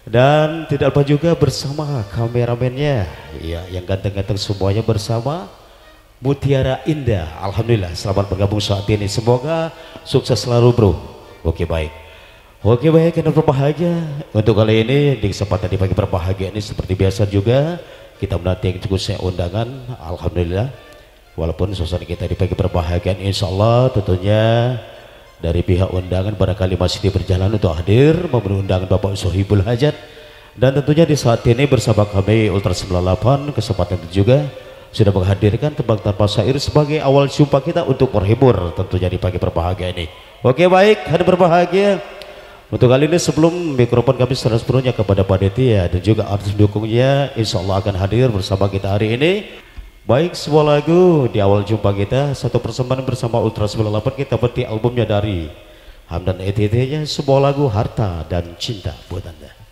Dan tidak lupa juga bersama kameramennya, ya, yang ganteng-ganteng semuanya bersama Mutiara Indah. Alhamdulillah selamat bergabung saat ini, semoga sukses selalu bro. Oke baik, oke baik, dan berbahagia untuk kali ini di kesempatan di pagi berbahagia ini seperti biasa juga kita menanti yang cukup saya undangan. Alhamdulillah walaupun suasana kita di pagi berbahagia insya Allah tentunya dari pihak undangan barangkali masih di perjalanan untuk hadir memenuhi undangan Bapak Sohibul Hajat, dan tentunya di saat ini bersama kami Ultra 98 kesempatan itu juga sudah menghadirkan tembang tanpa syair sebagai awal jumpa kita untuk menghibur tentunya di pagi berbahagia ini. Oke baik, hadir berbahagia untuk kali ini sebelum mikrofon kami sepenuhnya kepada panitia dan juga artis pendukungnya insya Allah akan hadir bersama kita hari ini. Baik, sebuah lagu di awal jumpa kita, satu persembahan bersama Ultra 98 kita petik albumnya dari Hamdan ETT-nya, sebuah lagu Harta dan Cinta buat Anda.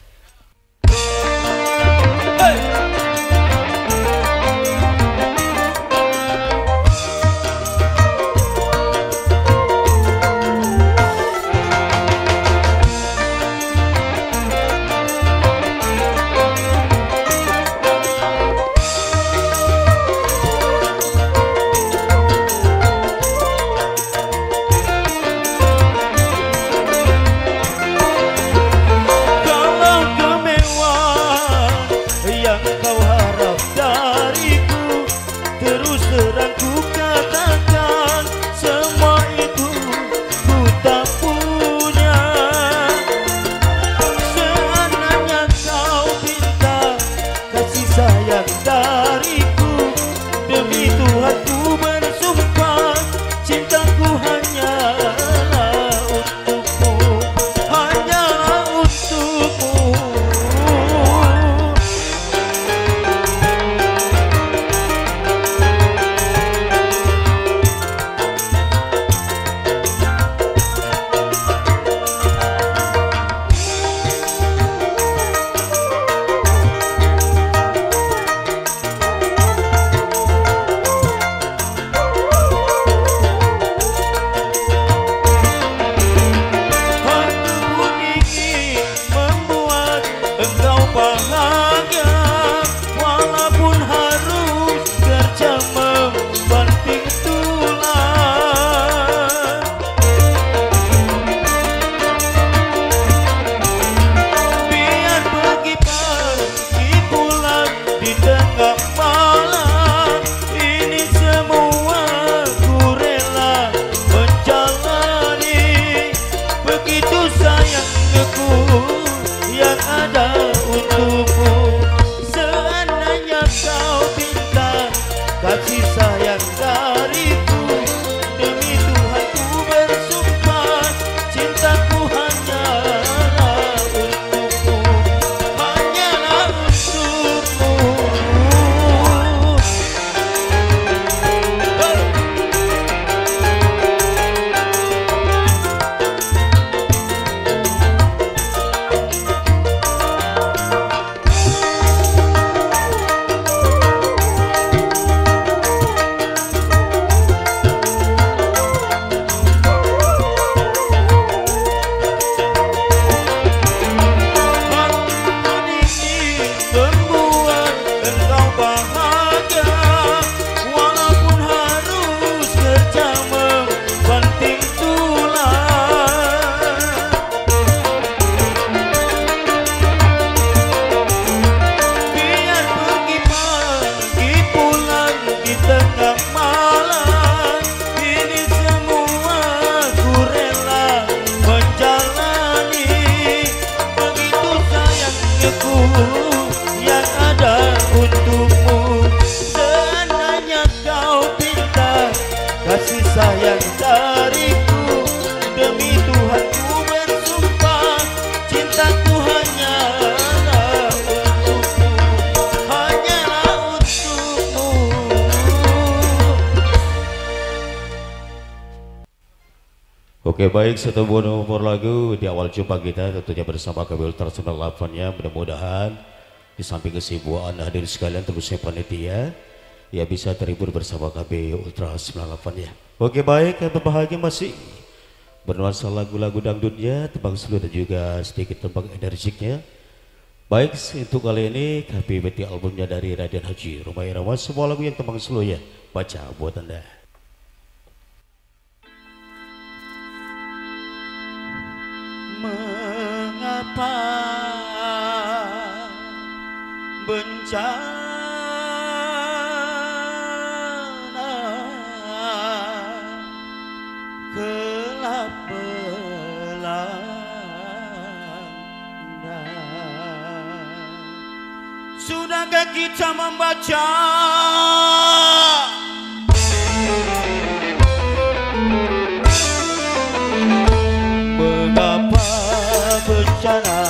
Oke baik, satu buah nomor lagu di awal jumpa kita tentunya bersama kami Ultra 98-nya. Mudah-mudahan di samping kesibukan hadir sekalian terusnya panitia ya bisa terhibur bersama kami Ultra 98-nya. Oke baik, yang berbahagia masih bernuansa lagu-lagu dangdutnya, tembang slow dan juga sedikit tembang energiknya. Baik, untuk kali ini kami beti albumnya dari Raden Haji Rumah Irama, semua lagu yang tembang slow ya, baca buat Anda. Mengapa bencana gelap melanda? Sudahkah kita membaca mengapa bencana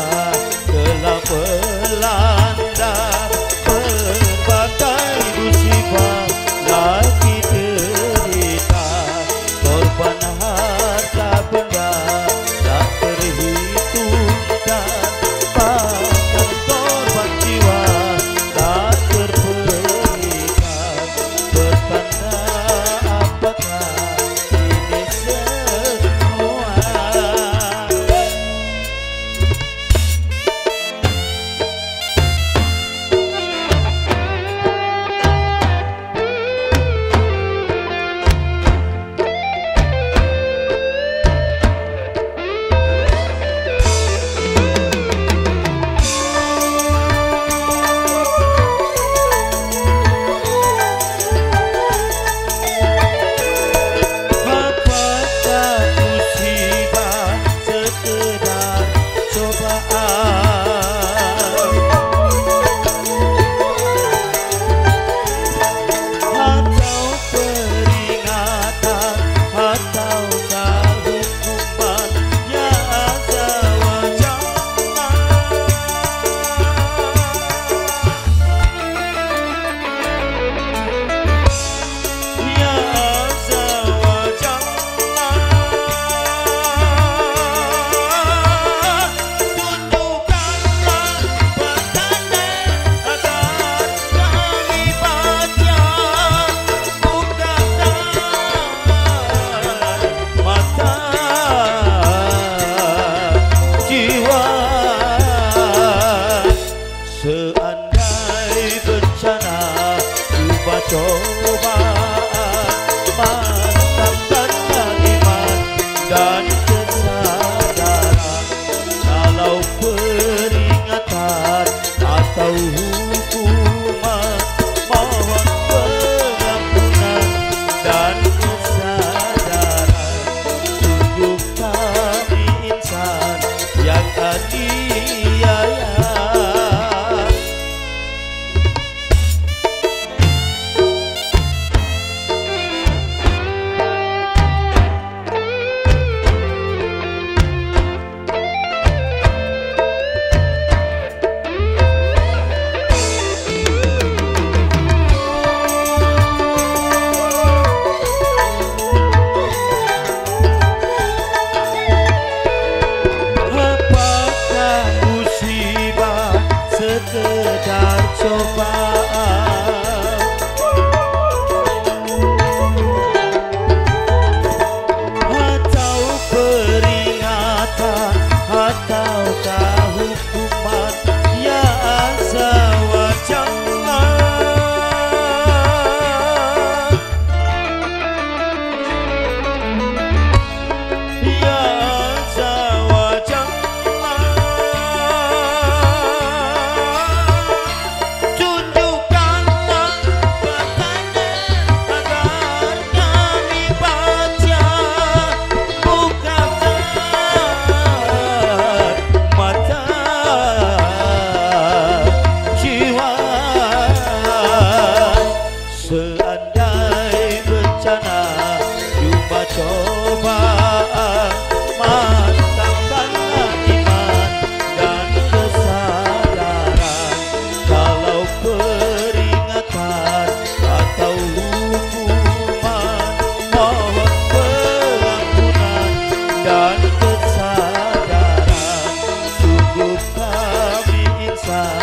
gelap melanda, berbagai musibah lagi derita, korban harta benda tak terhitungkan, bahkan korban jiwa tak terperikan. Bertanda apakah ini semua? Seandai bencana cobaan, mantapkanlah iman dan kesadaran. Kalau peringatan atau hukuman, mohon pengampunan dan kesadaran. Sungguh kami insan yang aniaya. Sekedar cobaan atau peringatan ataukah hukuman, ya azza wa jalla. Ya azza wa jalla, seandai bencana jumpa cobaan, mantapkanlah iman dan kesadaran. Kalau peringatan atau hukuman, mohon pengampunan dan kesadaran. Sungguh kami insan